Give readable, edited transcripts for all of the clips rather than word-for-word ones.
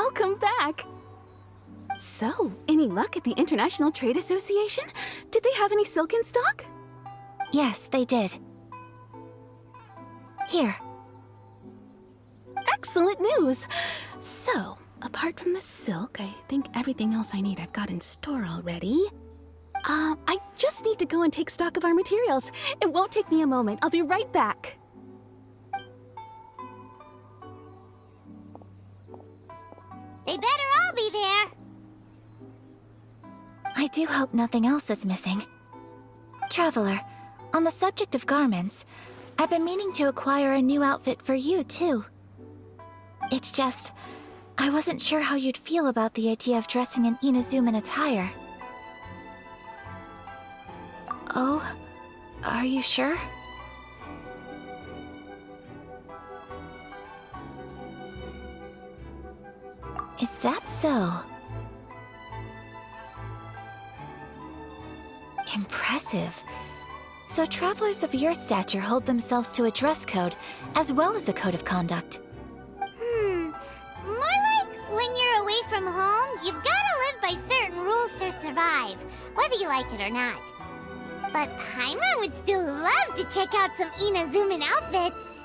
Welcome back! So, any luck at the International Trade Association? Did they have any silk in stock? Yes, they did. Here. Excellent news! So, apart from the silk, I think everything else I need I've got in store already. I just need to go and take stock of our materials. It won't take me a moment. I'll be right back. They better all be there. I do hope nothing else is missing. Traveler, on the subject of garments, I've been meaning to acquire a new outfit for you, too. It's just, I wasn't sure how you'd feel about the idea of dressing in Inazuman attire. Oh, are you sure? Is that so? Impressive. So travelers of your stature hold themselves to a dress code, as well as a code of conduct. More like when you're away from home, you've gotta live by certain rules to survive, whether you like it or not. But Paimon would still love to check out some Inazuman outfits.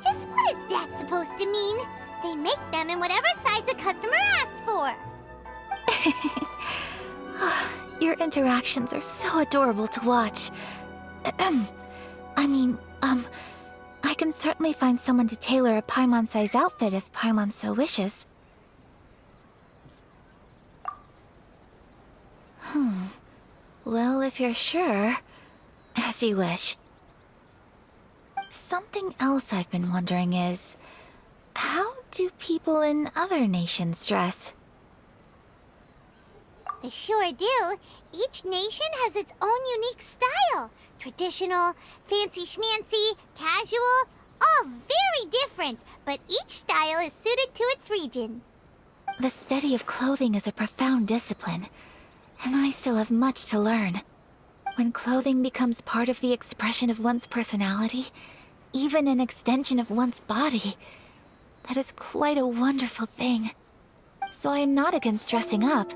Just what is that supposed to mean? They make them in whatever size the customer asks for. Your interactions are so adorable to watch. I can certainly find someone to tailor a Paimon-size outfit if Paimon so wishes. Well, if you're sure, as you wish. Something else I've been wondering is, how do people in other nations dress? They sure do. Each nation has its own unique style. Traditional, fancy schmancy, casual, all very different, but each style is suited to its region. The study of clothing is a profound discipline, and I still have much to learn. When clothing becomes part of the expression of one's personality, even an extension of one's body, that is quite a wonderful thing. So I am not against dressing up.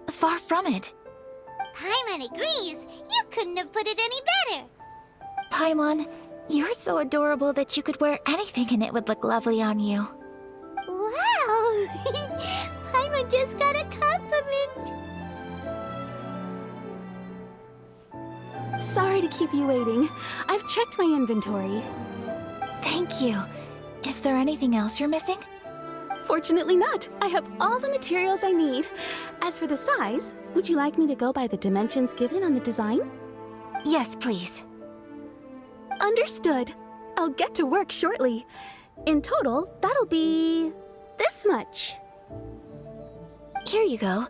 Far from it. Paimon agrees. You couldn't have put it any better. Paimon, you're so adorable that you could wear anything and it would look lovely on you. Wow! Paimon just got a compliment. Sorry to keep you waiting. I've checked my inventory. Thank you. Is there anything else you're missing? Fortunately not. I have all the materials I need. As for the size, would you like me to go by the dimensions given on the design? Yes, please. Understood. I'll get to work shortly. In total, that'll be this much. Here you go.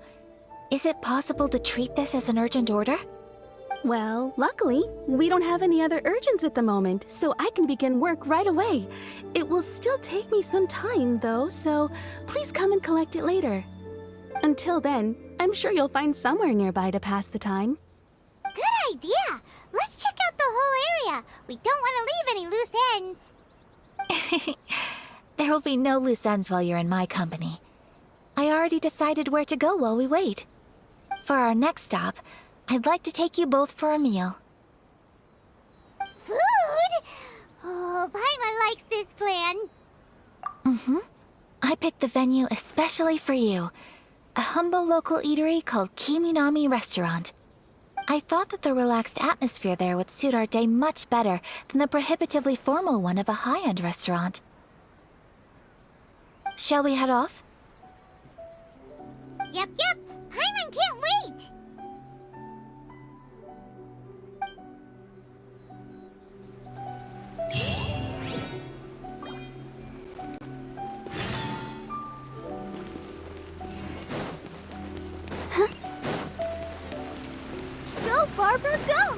Is it possible to treat this as an urgent order? Well, luckily, we don't have any other urgents at the moment, so I can begin work right away. It will still take me some time, though, so please come and collect it later. Until then, I'm sure you'll find somewhere nearby to pass the time. Good idea. Let's check out the whole area. We don't want to leave any loose ends. There will be no loose ends while you're in my company. I already decided where to go while we wait. For our next stop, I'd like to take you both for a meal. Food? Oh, Paimon likes this plan. I picked the venue especially for you. A humble local eatery called Kiminami Restaurant. I thought that the relaxed atmosphere there would suit our day much better than the prohibitively formal one of a high-end restaurant. Shall we head off? Yep. Paimon can't wait. Go, Barbara, go!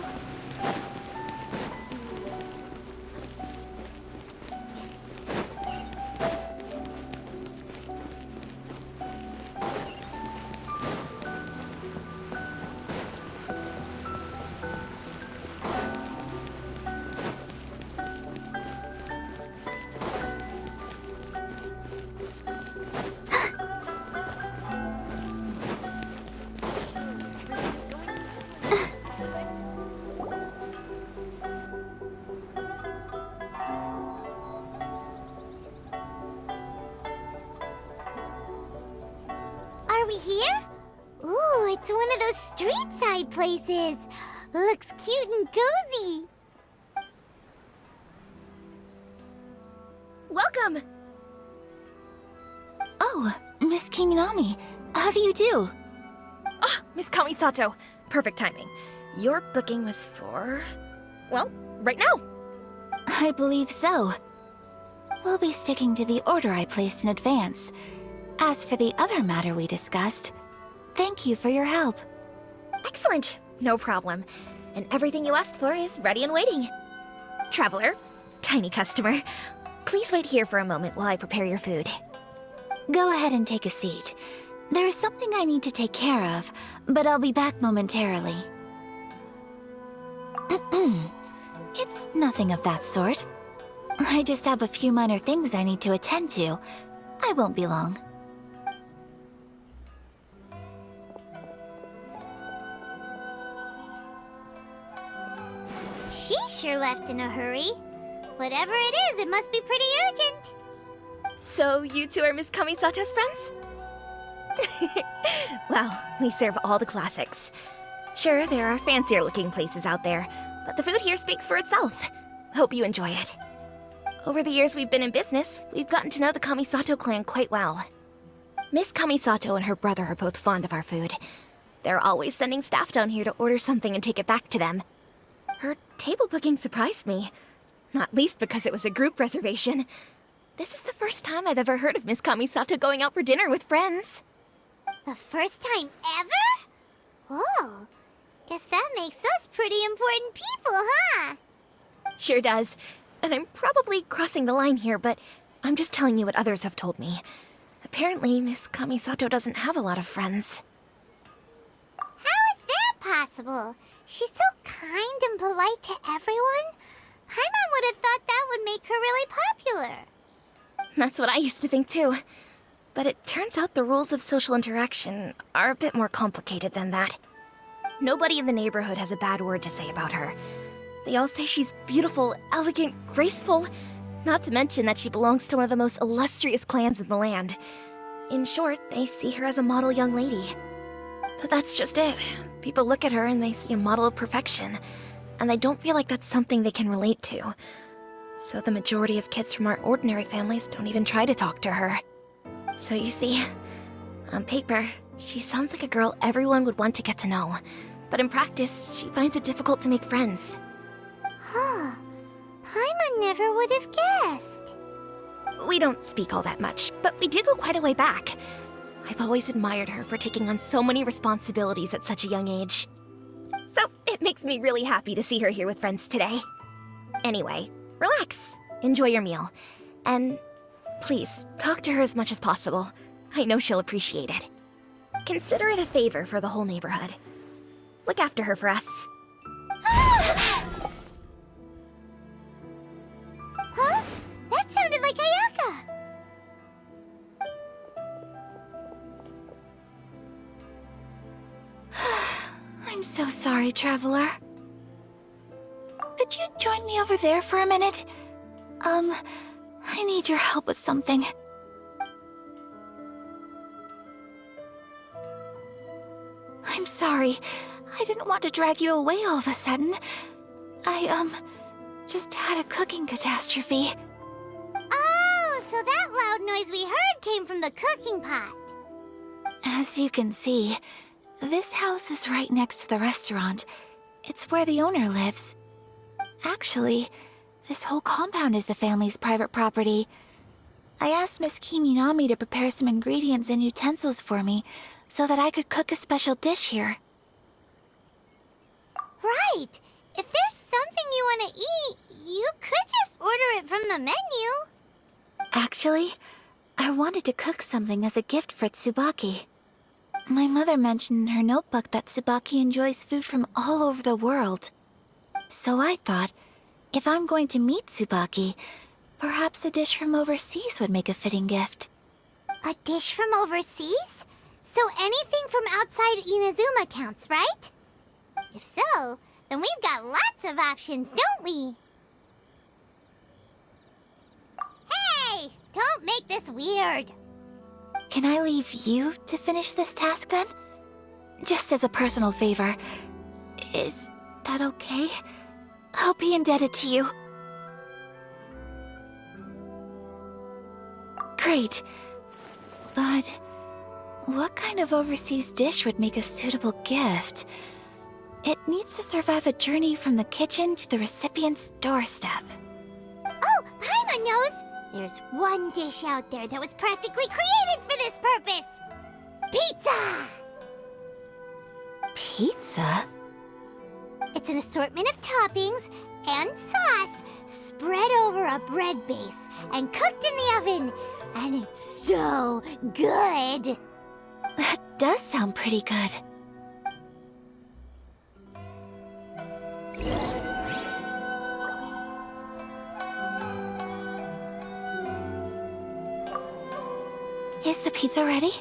Are we here? Ooh, it's one of those street-side places. Looks cute and cozy. Welcome! Oh, Miss Kiminami, how do you do? Ah, Miss Kamisato. Perfect timing. Your booking was for... well, right now. I believe so. We'll be sticking to the order I placed in advance. As for the other matter we discussed, thank you for your help. Excellent. No problem. And everything you asked for is ready and waiting. Traveler, tiny customer, please wait here for a moment while I prepare your food. Go ahead and take a seat. There is something I need to take care of, but I'll be back momentarily. It's nothing of that sort. I just have a few minor things I need to attend to. I won't be long. She sure left in a hurry. Whatever it is, it must be pretty urgent. So you two are Miss Kamisato's friends? Well, we serve all the classics. Sure, there are fancier looking places out there, but the food here speaks for itself. Hope you enjoy it. Over the years we've been in business, we've gotten to know the Kamisato clan quite well. Miss Kamisato and her brother are both fond of our food. They're always sending staff down here to order something and take it back to them. Her table booking surprised me, not least because it was a group reservation. This is the first time I've ever heard of Miss Kamisato going out for dinner with friends. The first time ever? Oh, guess that makes us pretty important people, huh? Sure does. And I'm probably crossing the line here, but I'm just telling you what others have told me. Apparently, Miss Kamisato doesn't have a lot of friends. How is that possible? She's so kind and polite to everyone. Paimon would have thought that would make her really popular. That's what I used to think too. But it turns out the rules of social interaction are a bit more complicated than that. Nobody in the neighborhood has a bad word to say about her. They all say she's beautiful, elegant, graceful, not to mention that she belongs to one of the most illustrious clans in the land. In short, they see her as a model young lady. But that's just it. People look at her and they see a model of perfection, and they don't feel like that's something they can relate to. So the majority of kids from our ordinary families don't even try to talk to her. So you see, on paper, she sounds like a girl everyone would want to get to know. But in practice, she finds it difficult to make friends. Huh. Paimon never would have guessed. We don't speak all that much, but we do go quite a way back. I've always admired her for taking on so many responsibilities at such a young age. So it makes me really happy to see her here with friends today. Anyway, relax, enjoy your meal, and please, talk to her as much as possible. I know she'll appreciate it. Consider it a favor for the whole neighborhood. Look after her for us. Huh? That sounded like Ayaka. I'm so sorry, Traveler. Could you join me over there for a minute? I need your help with something. I'm sorry. I didn't want to drag you away all of a sudden. I, just had a cooking catastrophe. Oh, so that loud noise we heard came from the cooking pot. As you can see, this house is right next to the restaurant. It's where the owner lives. Actually, this whole compound is the family's private property. I asked Miss Kiminami to prepare some ingredients and utensils for me so that I could cook a special dish here. Right. If there's something you want to eat, you could just order it from the menu. Actually, I wanted to cook something as a gift for Tsubaki. My mother mentioned in her notebook that Tsubaki enjoys food from all over the world. So I thought, if I'm going to meet Tsubaki, perhaps a dish from overseas would make a fitting gift. A dish from overseas? So anything from outside Inazuma counts, right? If so, then we've got lots of options, don't we? Hey! Don't make this weird. Can I leave you to finish this task then? Just as a personal favor. Is that okay? I'll be indebted to you. Great. But what kind of overseas dish would make a suitable gift? It needs to survive a journey from the kitchen to the recipient's doorstep. Oh, Paimon knows! There's one dish out there that was practically created for this purpose! Pizza! Pizza? It's an assortment of toppings and sauce spread over a bread base and cooked in the oven. And it's so good! That does sound pretty good. Is the pizza ready?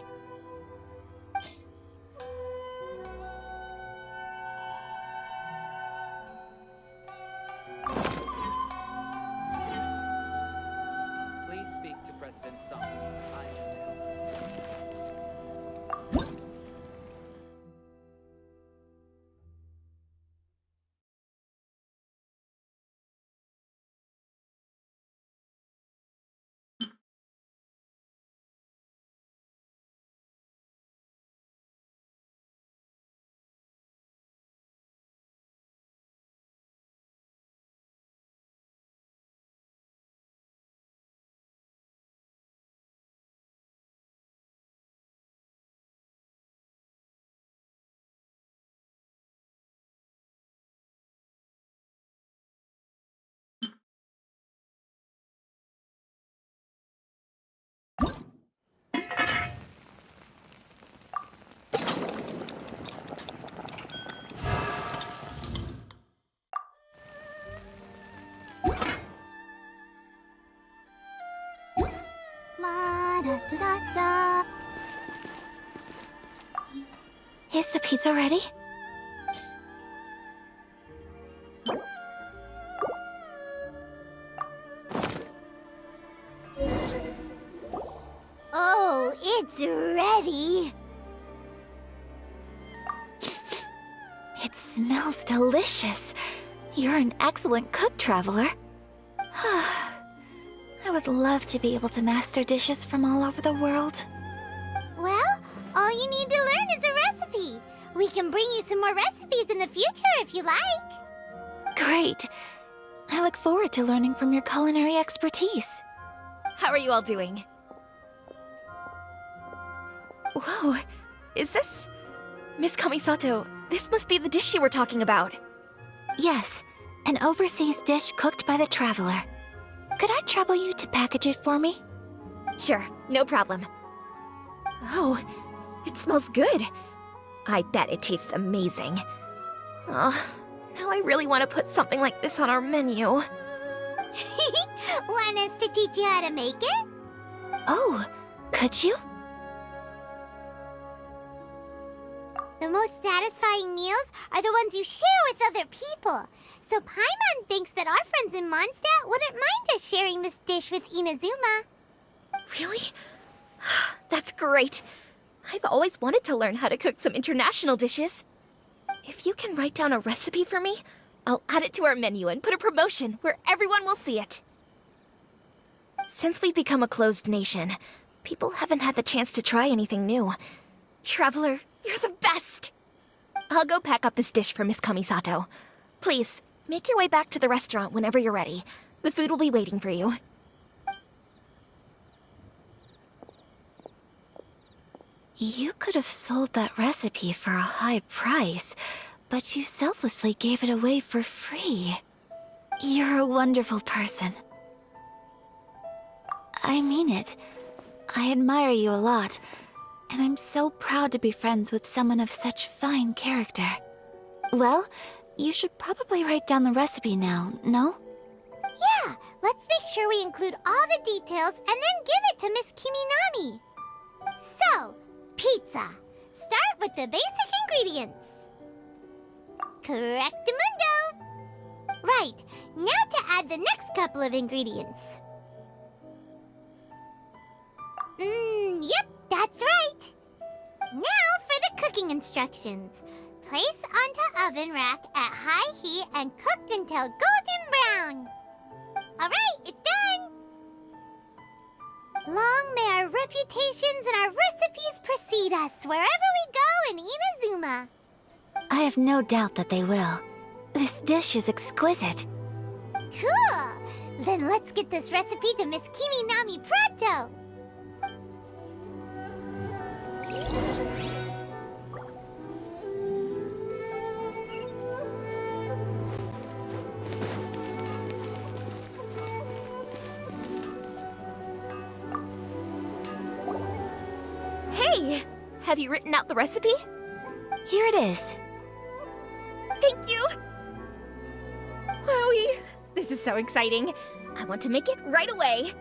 Please speak to President Song. I understand. La-da-da-da-da. Is the pizza ready? Oh, it's ready! It smells delicious. You're an excellent cook, Traveler. I would love to be able to master dishes from all over the world. Well, all you need to learn is a recipe. We can bring you some more recipes in the future if you like. Great. I look forward to learning from your culinary expertise. How are you all doing? Whoa, is this... Miss Kamisato, this must be the dish you were talking about. Yes, an overseas dish cooked by the Traveler. Could I trouble you to package it for me? Sure, no problem. Oh, it smells good. I bet it tastes amazing. Oh, now I really want to put something like this on our menu. Want us to teach you how to make it? Oh, could you? The most satisfying meals are the ones you share with other people. So Paimon thinks that our friends in Mondstadt wouldn't mind us sharing this dish with Inazuma. Really? That's great. I've always wanted to learn how to cook some international dishes. If you can write down a recipe for me, I'll add it to our menu and put a promotion where everyone will see it. Since we've become a closed nation, people haven't had the chance to try anything new. Traveler, you're the best! I'll go pack up this dish for Miss Kamisato. Please, make your way back to the restaurant whenever you're ready. The food will be waiting for you. You could have sold that recipe for a high price, but you selflessly gave it away for free. You're a wonderful person. I mean it. I admire you a lot, and I'm so proud to be friends with someone of such fine character. Well, you should probably write down the recipe now, no? Yeah, let's make sure we include all the details and then give it to Miss Kiminami. So, pizza. Start with the basic ingredients. Correctamundo. Right, now to add the next couple of ingredients. Yep, that's instructions. Place onto oven rack at high heat and cook until golden brown. Alright, it's done! Long may our reputations and our recipes precede us wherever we go in Inazuma. I have no doubt that they will. This dish is exquisite. Cool! Then let's get this recipe to Miss Kimi Nami pronto! Hey! Have you written out the recipe? Here it is. Thank you! Wowie! This is so exciting. I want to make it right away.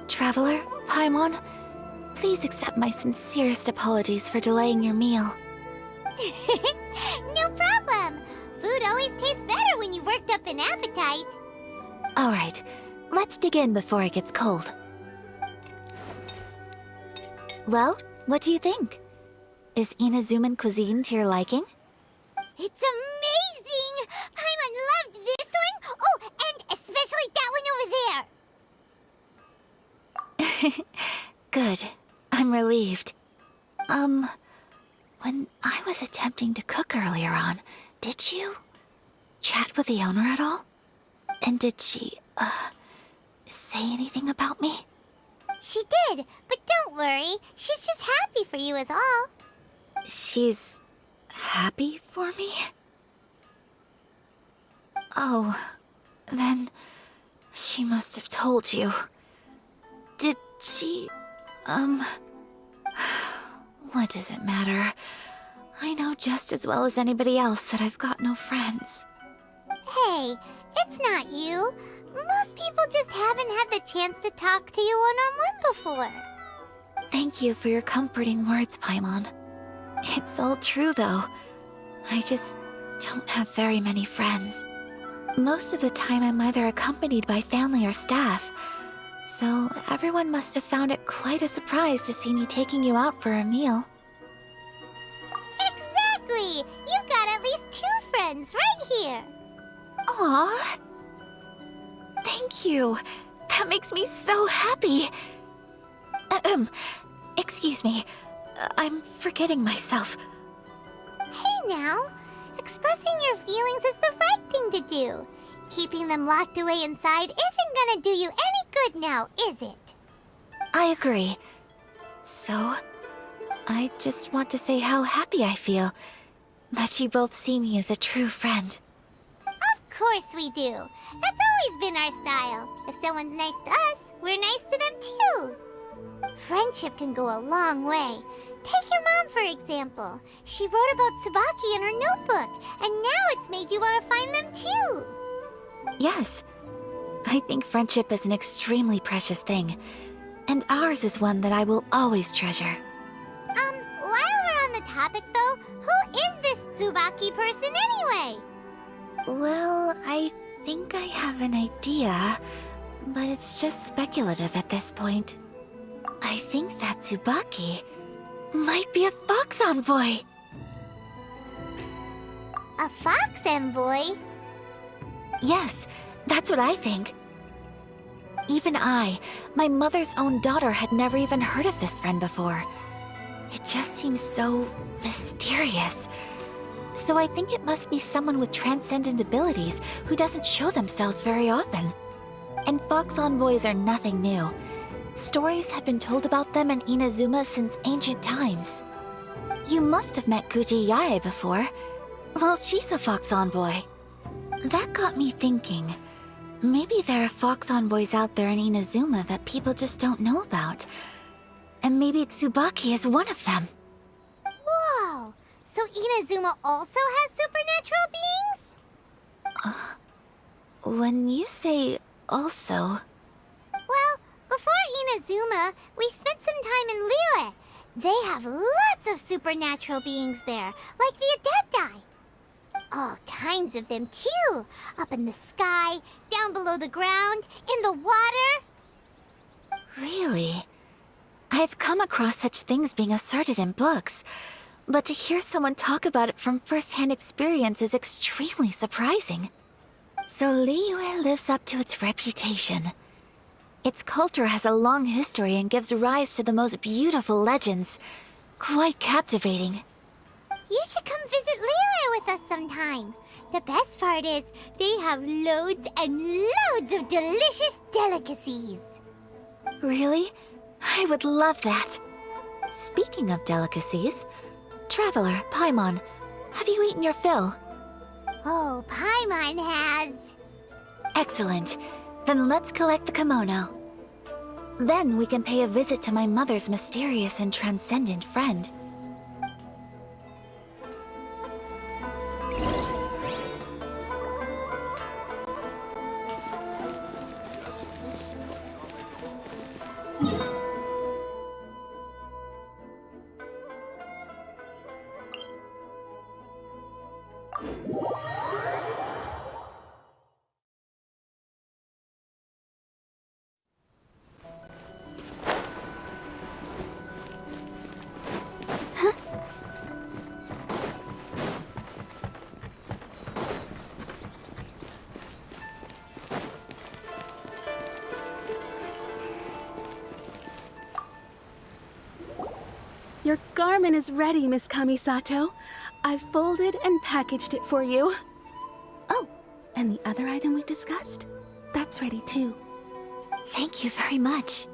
Traveler, Paimon, please accept my sincerest apologies for delaying your meal. No problem! Food always tastes better when you've worked up an appetite. All right, let's dig in before it gets cold. Well, what do you think? Is Inazuman cuisine to your liking? It's amazing! Paimon loved this one! Oh, and especially that one over there! Good. I'm relieved. When I was attempting to cook earlier on, did you chat with the owner at all? And did she, say anything about me? She did, but don't worry. She's just happy for you is all. She's happy for me? Oh, then she must have told you. Did she, what does it matter? I know just as well as anybody else that I've got no friends. Hey, it's not you. Most people just haven't had the chance to talk to you one-on-one before. Thank you for your comforting words, Paimon. It's all true, though. I just don't have very many friends. Most of the time I'm either accompanied by family or staff, so everyone must have found it quite a surprise to see me taking you out for a meal. Exactly! You've got at least 2 friends right here. Aww. Thank you. That makes me so happy. Excuse me. I'm forgetting myself. Hey now, expressing your feelings is the right thing to do. Keeping them locked away inside isn't gonna do you any good now, is it? I agree. So, I just want to say how happy I feel that you both see me as a true friend. Of course we do. That's always been our style. If someone's nice to us, we're nice to them too. Friendship can go a long way. Take your mom, for example. She wrote about Tsubaki in her notebook, and now it's made you want to find them too. Yes. I think friendship is an extremely precious thing, and ours is one that I will always treasure. While we're on the topic though, who is this Tsubaki person anyway? Well, I think I have an idea, but it's just speculative at this point. I think that Tsubaki might be a fox envoy. A fox envoy? Yes, that's what I think. Even I, my mother's own daughter, had never even heard of this friend before. It just seems so mysterious. So I think it must be someone with transcendent abilities who doesn't show themselves very often. And fox envoys are nothing new. Stories have been told about them in Inazuma since ancient times. You must have met Kuji Yae before. Well, she's a fox envoy. That got me thinking. Maybe there are fox envoys out there in Inazuma that people just don't know about. And maybe Tsubaki is one of them. Whoa! So Inazuma also has supernatural beings? When you say also... Well, before Inazuma, we spent some time in Liyue. They have lots of supernatural beings there, like the Adepti. All kinds of them too. Up in the sky, down below the ground, in the water. Really? I've come across such things being asserted in books, but to hear someone talk about it from first-hand experience is extremely surprising. So Liyue lives up to its reputation. Its culture has a long history and gives rise to the most beautiful legends. Quite captivating. You should come visit Liyue with us sometime. The best part is, they have loads and loads of delicious delicacies. Really? I would love that. Speaking of delicacies, Traveler, Paimon, have you eaten your fill? Oh, Paimon has. Excellent. Then let's collect the kimono. Then we can pay a visit to my mother's mysterious and transcendent friend. Your garment is ready, Miss Kamisato. I've folded and packaged it for you. Oh, and the other item we discussed? That's ready too. Thank you very much.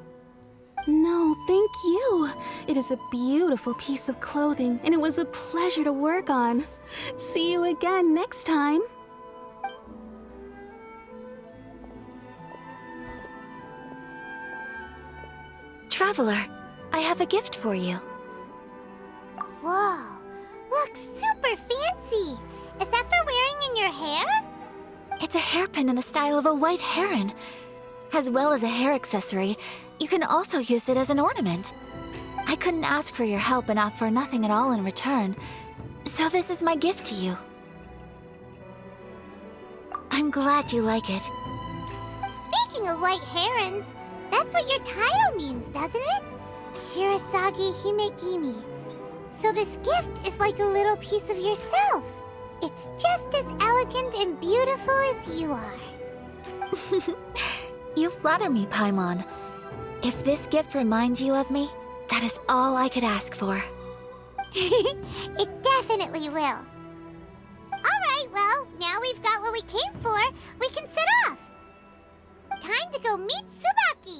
No, thank you. It is a beautiful piece of clothing, and it was a pleasure to work on. See you again next time. Traveler, I have a gift for you. Whoa, looks super fancy. Is that for wearing in your hair? It's a hairpin in the style of a white heron. As well as a hair accessory, you can also use it as an ornament. I couldn't ask for your help and offer nothing at all in return, so this is my gift to you. I'm glad you like it. Speaking of white herons, that's what your title means, doesn't it? Shirasagi Himegimi. So this gift is like a little piece of yourself. It's just as elegant and beautiful as you are. You flatter me, Paimon. If this gift reminds you of me, that is all I could ask for. It definitely will. Alright, well, now we've got what we came for, we can set off. Time to go meet Tsubaki!